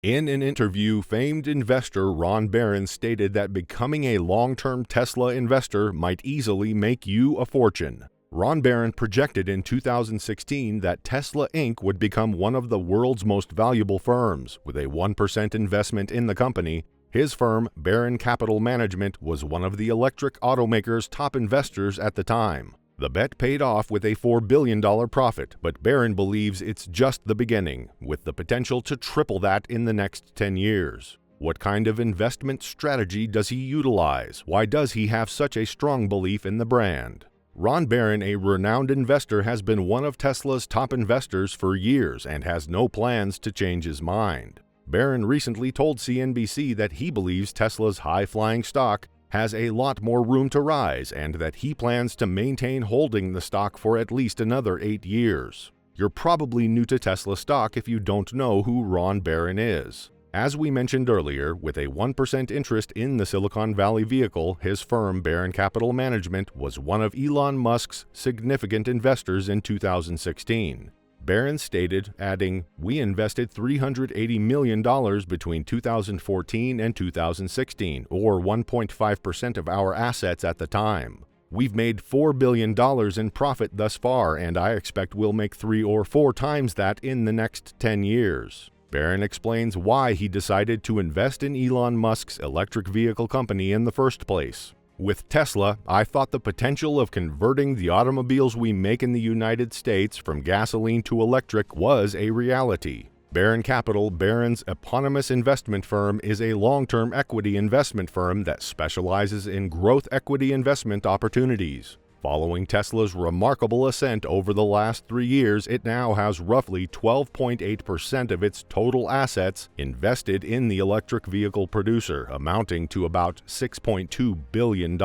In an interview, famed investor Ron Barron stated that becoming a long-term Tesla investor might easily make you a fortune. Ron Barron projected in 2016 that Tesla Inc. would become one of the world's most valuable firms. With a 1% investment in the company, his firm, Barron Capital Management, was one of the electric automaker's top investors at the time. The bet paid off with a $4 billion profit, but Barron believes it's just the beginning, with the potential to triple that in the next 10 years. What kind of investment strategy does he utilize? Why does he have such a strong belief in the brand? Ron Barron, a renowned investor, has been one of Tesla's top investors for years and has no plans to change his mind. Barron recently told CNBC that he believes Tesla's high-flying stock has a lot more room to rise and that he plans to maintain holding the stock for at least another 8 years. You're probably new to Tesla stock if you don't know who Ron Barron is. As we mentioned earlier, with a 1% interest in the Silicon Valley vehicle, his firm, Barron Capital Management, was one of Elon Musk's significant investors in 2016. Barron stated, adding, "We invested $380 million between 2014 and 2016, or 1.5% of our assets at the time. We've made $4 billion in profit thus far, and I expect we'll make 3 or 4 times that in the next 10 years. Barron explains why he decided to invest in Elon Musk's electric vehicle company in the first place. With Tesla, I thought the potential of converting the automobiles we make in the United States from gasoline to electric was a reality. Barron Capital, Barron's eponymous investment firm, is a long-term equity investment firm that specializes in growth equity investment opportunities. Following Tesla's remarkable ascent over the last 3 years, it now has roughly 12.8% of its total assets invested in the electric vehicle producer, amounting to about $6.2 billion.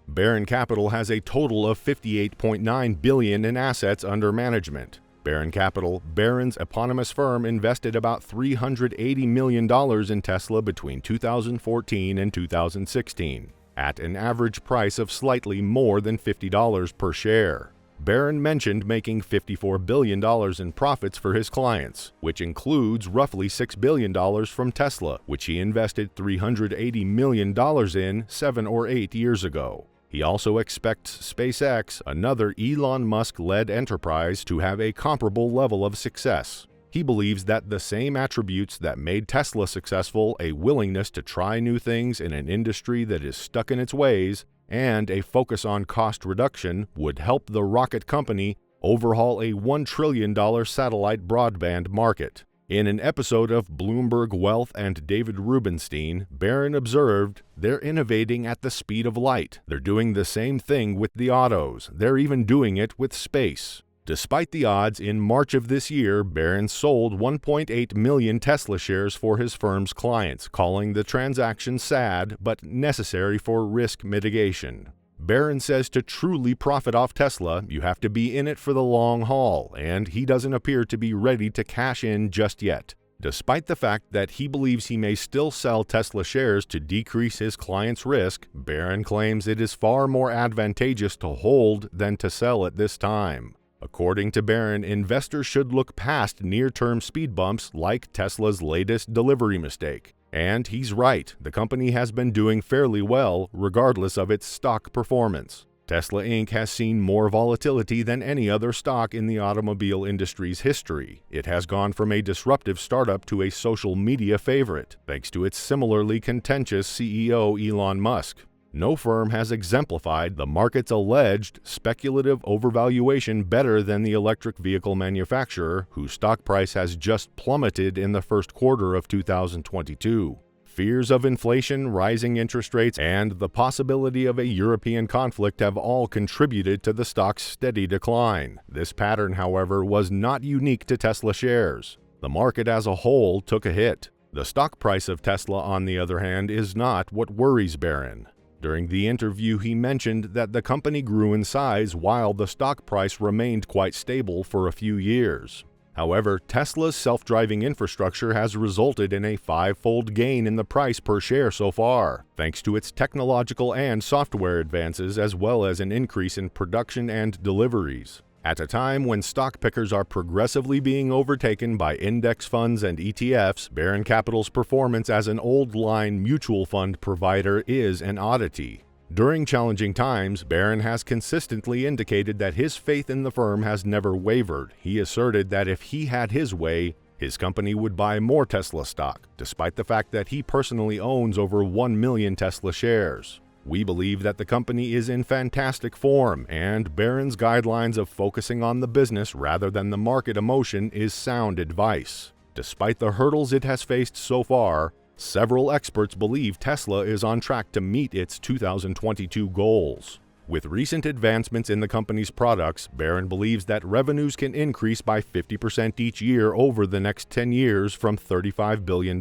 Barron Capital has a total of $58.9 billion in assets under management. Barron Capital, Barron's eponymous firm, invested about $380 million in Tesla between 2014 and 2016. At an average price of slightly more than $50 per share. Barron mentioned making $54 billion in profits for his clients, which includes roughly $6 billion from Tesla, which he invested $380 million in 7 or 8 years ago. He also expects SpaceX, another Elon Musk-led enterprise, to have a comparable level of success. He believes that the same attributes that made Tesla successful, a willingness to try new things in an industry that is stuck in its ways, and a focus on cost reduction, would help the rocket company overhaul a $1 trillion satellite broadband market. In an episode of Bloomberg Wealth and David Rubenstein, Barron observed, "They're innovating at the speed of light. They're doing the same thing with the autos. They're even doing it with space." Despite the odds, in March of this year, Barron sold 1.8 million Tesla shares for his firm's clients, calling the transaction sad but necessary for risk mitigation. Barron says to truly profit off Tesla, you have to be in it for the long haul, and he doesn't appear to be ready to cash in just yet. Despite the fact that he believes he may still sell Tesla shares to decrease his client's risk, Barron claims it is far more advantageous to hold than to sell at this time. According to Barron, investors should look past near-term speed bumps like Tesla's latest delivery mistake. And he's right, the company has been doing fairly well, regardless of its stock performance. Tesla Inc. has seen more volatility than any other stock in the automobile industry's history. It has gone from a disruptive startup to a social media favorite, thanks to its similarly contentious CEO Elon Musk. No firm has exemplified the market's alleged speculative overvaluation better than the electric vehicle manufacturer, whose stock price has just plummeted in the first quarter of 2022. Fears of inflation, rising interest rates, and the possibility of a European conflict have all contributed to the stock's steady decline. This pattern, however, was not unique to Tesla shares. The market as a whole took a hit. The stock price of Tesla, on the other hand, is not what worries Barron. During the interview, he mentioned that the company grew in size while the stock price remained quite stable for a few years. However, Tesla's self-driving infrastructure has resulted in a 5-fold gain in the price per share so far, thanks to its technological and software advances as well as an increase in production and deliveries. At a time when stock pickers are progressively being overtaken by index funds and ETFs, Barron Capital's performance as an old-line mutual fund provider is an oddity. During challenging times, Barron has consistently indicated that his faith in the firm has never wavered. He asserted that if he had his way, his company would buy more Tesla stock, despite the fact that he personally owns over 1 million Tesla shares. We believe that the company is in fantastic form, and Barron's guidelines of focusing on the business rather than the market emotion is sound advice. Despite the hurdles it has faced so far, several experts believe Tesla is on track to meet its 2022 goals. With recent advancements in the company's products, Barron believes that revenues can increase by 50% each year over the next 10 years from $35 billion.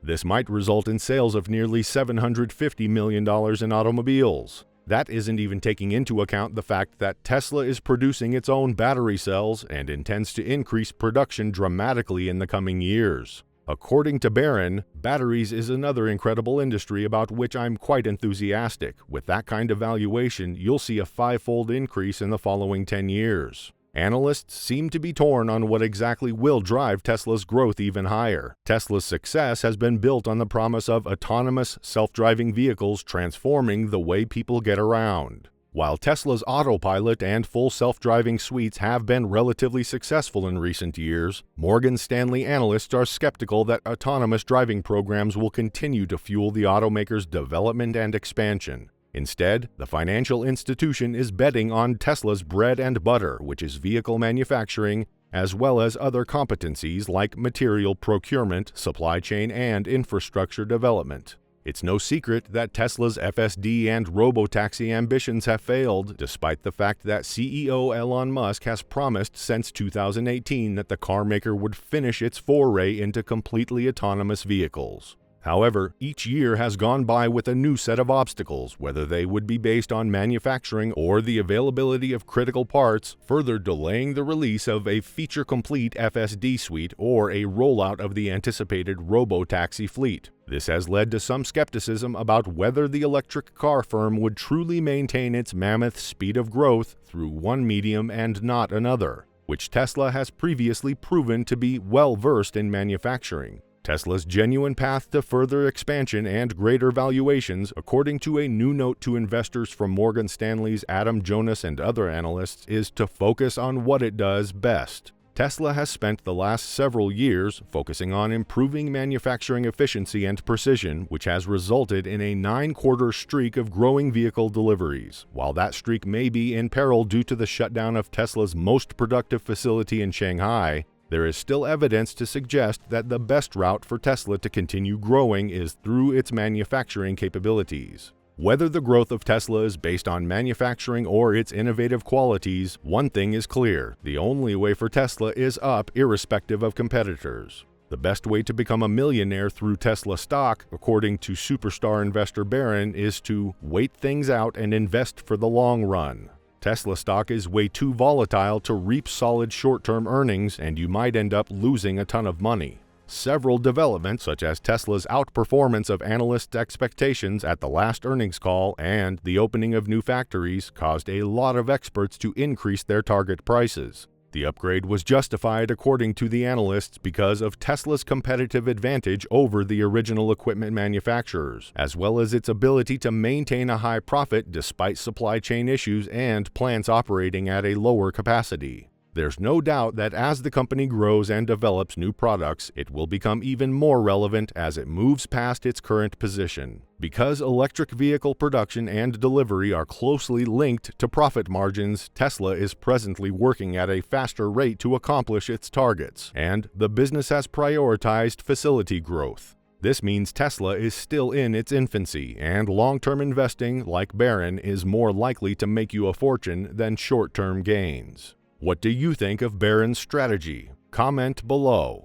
This might result in sales of nearly $750 million in automobiles. That isn't even taking into account the fact that Tesla is producing its own battery cells and intends to increase production dramatically in the coming years. According to Barron, batteries is another incredible industry about which I'm quite enthusiastic. With that kind of valuation, you'll see a 5-fold increase in the following 10 years. Analysts seem to be torn on what exactly will drive Tesla's growth even higher. Tesla's success has been built on the promise of autonomous, self-driving vehicles transforming the way people get around. While Tesla's autopilot and full self-driving suites have been relatively successful in recent years, Morgan Stanley analysts are skeptical that autonomous driving programs will continue to fuel the automaker's development and expansion. Instead, the financial institution is betting on Tesla's bread and butter, which is vehicle manufacturing, as well as other competencies like material procurement, supply chain, and infrastructure development. It's no secret that Tesla's FSD and robotaxi ambitions have failed, despite the fact that CEO Elon Musk has promised since 2018 that the carmaker would finish its foray into completely autonomous vehicles. However, each year has gone by with a new set of obstacles, whether they would be based on manufacturing or the availability of critical parts, further delaying the release of a feature-complete FSD suite or a rollout of the anticipated robotaxi fleet. This has led to some skepticism about whether the electric car firm would truly maintain its mammoth speed of growth through one medium and not another, which Tesla has previously proven to be well-versed in manufacturing. Tesla's genuine path to further expansion and greater valuations, according to a new note to investors from Morgan Stanley's Adam Jonas and other analysts, is to focus on what it does best. Tesla has spent the last several years focusing on improving manufacturing efficiency and precision, which has resulted in a 9-quarter streak of growing vehicle deliveries. While that streak may be in peril due to the shutdown of Tesla's most productive facility in Shanghai, there is still evidence to suggest that the best route for Tesla to continue growing is through its manufacturing capabilities. Whether the growth of Tesla is based on manufacturing or its innovative qualities, one thing is clear: the only way for Tesla is up, irrespective of competitors. The best way to become a millionaire through Tesla stock, according to superstar investor Barron, is to wait things out and invest for the long run. Tesla stock is way too volatile to reap solid short-term earnings, and you might end up losing a ton of money. Several developments, such as Tesla's outperformance of analysts' expectations at the last earnings call and the opening of new factories, caused a lot of experts to increase their target prices. The upgrade was justified, according to the analysts, because of Tesla's competitive advantage over the original equipment manufacturers, as well as its ability to maintain a high profit despite supply chain issues and plants operating at a lower capacity. There's no doubt that as the company grows and develops new products, it will become even more relevant as it moves past its current position. Because electric vehicle production and delivery are closely linked to profit margins, Tesla is presently working at a faster rate to accomplish its targets, and the business has prioritized facility growth. This means Tesla is still in its infancy, and long-term investing, like Barron, is more likely to make you a fortune than short-term gains. What do you think of Barron's strategy? Comment below.